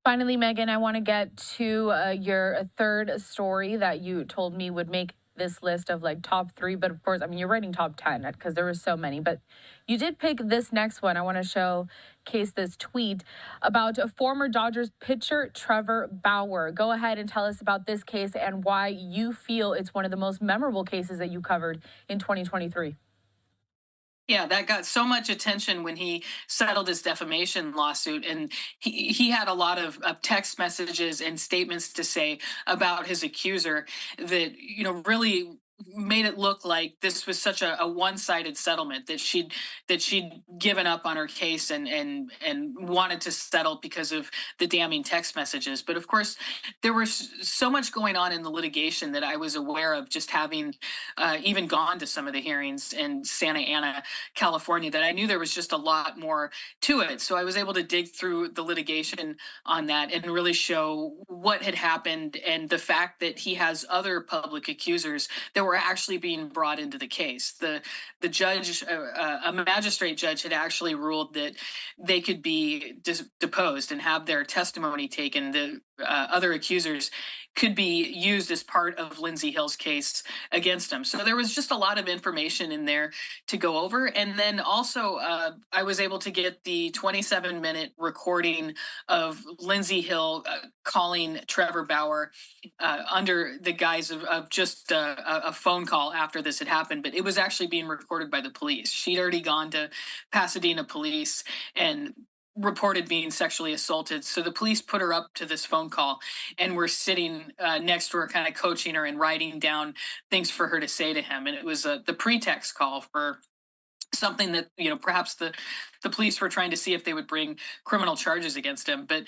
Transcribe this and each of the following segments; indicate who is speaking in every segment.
Speaker 1: Finally, Meghann, I want to get to your third story that you told me would make this list of like top three. But of course, I mean, you're writing top 10 because there were so many. But you did pick this next one. I want to showcase this tweet about a former Dodgers pitcher, Trevor Bauer. Go ahead and tell us about this case and why you feel it's one of the most memorable cases that you covered in 2023.
Speaker 2: Yeah, that got so much attention when he settled his defamation lawsuit, and he had a lot of text messages and statements to say about his accuser that really made it look like this was such a one-sided settlement, that she'd given up on her case and wanted to settle because of the damning text messages. But of course, there was so much going on in the litigation that I was aware of, just having even gone to some of the hearings in Santa Ana, California, that I knew there was just a lot more to it. So I was able to dig through the litigation on that and really show what had happened, and the fact that he has other public accusers that were actually being brought into the case. The judge, a magistrate judge, had actually ruled that they could be deposed and have their testimony taken. The other accusers could be used as part of Lindsay Hill's case against him. So there was just a lot of information in there to go over. And then also, I was able to get the 27-minute recording of Lindsay Hill calling Trevor Bauer under the guise of just a phone call after this had happened. But it was actually being recorded by the police. She'd already gone to Pasadena police and reported being sexually assaulted. So the police put her up to this phone call and were sitting next to her, kind of coaching her and writing down things for her to say to him. And it was the pretext call for something that perhaps the police were trying to see if they would bring criminal charges against him. But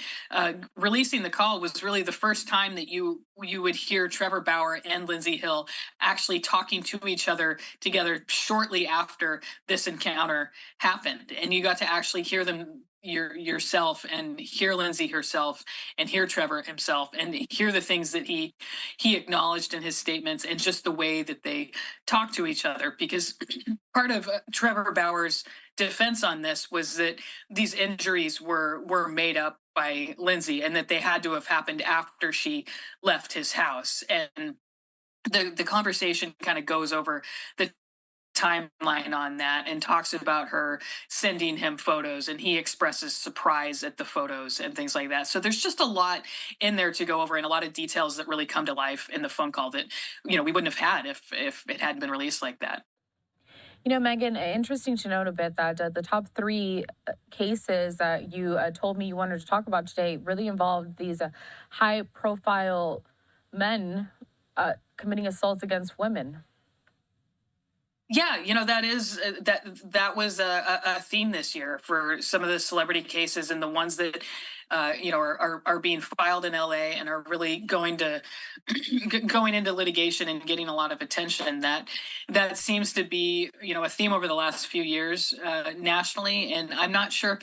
Speaker 2: releasing the call was really the first time that you would hear Trevor Bauer and Lindsay Hill actually talking to each other together shortly after this encounter happened, and you got to actually hear them yourself, and hear Lindsay herself, and hear Trevor himself, and hear the things that he acknowledged in his statements, and just the way that they talk to each other. Because part of Trevor Bauer's defense on this was that these injuries were made up by Lindsay, and that they had to have happened after she left his house. And the conversation kind of goes over the timeline on that and talks about her sending him photos, and he expresses surprise at the photos and things like that. So there's just a lot in there to go over, and a lot of details that really come to life in the phone call that we wouldn't have had if it hadn't been released like that.
Speaker 1: Meghann, interesting to note a bit that the top three cases that you told me you wanted to talk about today really involved these high profile men committing assaults against women.
Speaker 2: Yeah, that was a theme this year for some of the celebrity cases, and the ones that are being filed in LA and are really going into litigation and getting a lot of attention. That seems to be a theme over the last few years nationally, and I'm not sure if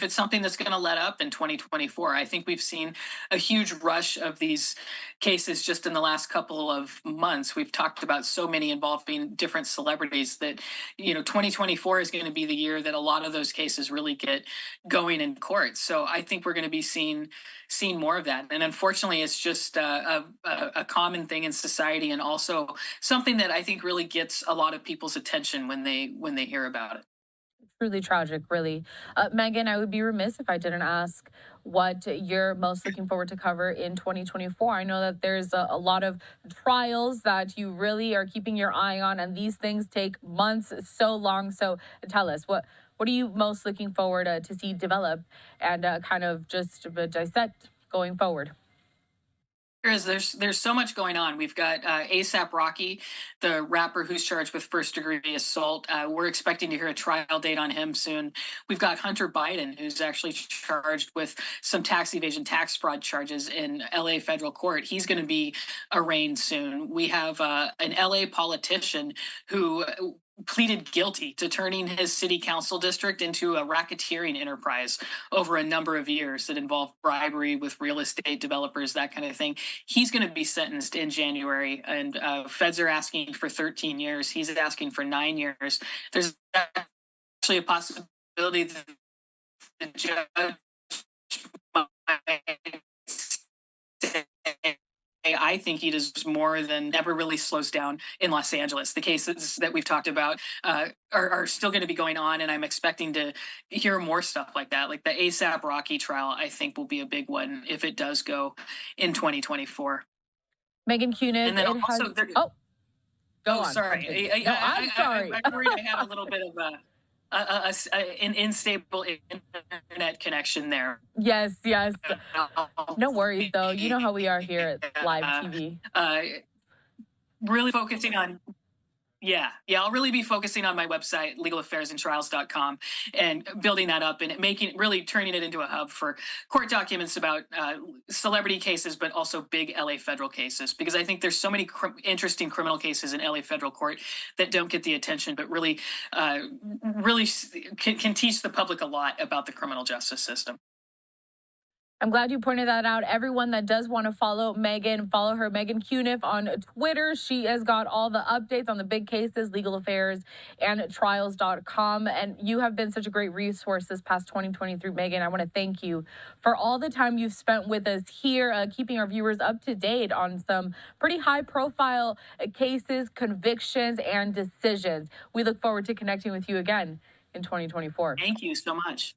Speaker 2: it's something that's going to let up in 2024. I think we've seen a huge rush of these cases just in the last couple of months. We've talked about so many involving different celebrities that 2024 is going to be the year that a lot of those cases really get going in court. So I think we're going to be seeing more of that. And unfortunately, it's just a common thing in society, and also something that I think really gets a lot of people's attention when they hear about it.
Speaker 1: Truly tragic, really. Meghann, I would be remiss if I didn't ask what you're most looking forward to cover in 2024. I know that there's a lot of trials that you really are keeping your eye on, and these things take months, so long. So tell us, what are you most looking forward to see develop and kind of just dissect going forward?
Speaker 2: There's so much going on. We've got ASAP Rocky, the rapper who's charged with first-degree assault. We're expecting to hear a trial date on him soon. We've got Hunter Biden, who's actually charged with some tax evasion, tax fraud charges in LA federal court. He's going to be arraigned soon. We have an LA politician who pleaded guilty to turning his city council district into a racketeering enterprise over a number of years that involved bribery with real estate developers, that kind of thing. He's going to be sentenced in January, and feds are asking for 13 years. He's asking for 9 years. There's actually a possibility that the judge might I think he deserves more than never really slows down in Los Angeles. The cases that we've talked about are still going to be going on, and I'm expecting to hear more stuff like that. Like the ASAP Rocky trial, I think will be a big one if it does go in 2024.
Speaker 1: Meghann Cuniff,
Speaker 2: and then
Speaker 1: it
Speaker 2: also,
Speaker 1: has... Oh, go on.
Speaker 2: Sorry.
Speaker 1: I'm sorry.
Speaker 2: I'm worried I had a little bit of an unstable internet connection there.
Speaker 1: Yes. No worries, though. You know how we are here at Live TV.
Speaker 2: Really focusing on... Yeah, I'll really be focusing on my website, legalaffairsandtrials.com, and building that up and really turning it into a hub for court documents about celebrity cases, but also big LA federal cases, because I think there's so many interesting criminal cases in LA federal court that don't get the attention, but really can teach the public a lot about the criminal justice system.
Speaker 1: I'm glad you pointed that out. Everyone that does want to follow Meghann, follow her, Meghann Cuniff, on Twitter. She has got all the updates on the big cases, legalaffairsandtrials.com. And you have been such a great resource this past 2023, Meghann. I want to thank you for all the time you've spent with us here, keeping our viewers up to date on some pretty high-profile cases, convictions, and decisions. We look forward to connecting with you again in 2024.
Speaker 2: Thank you so much.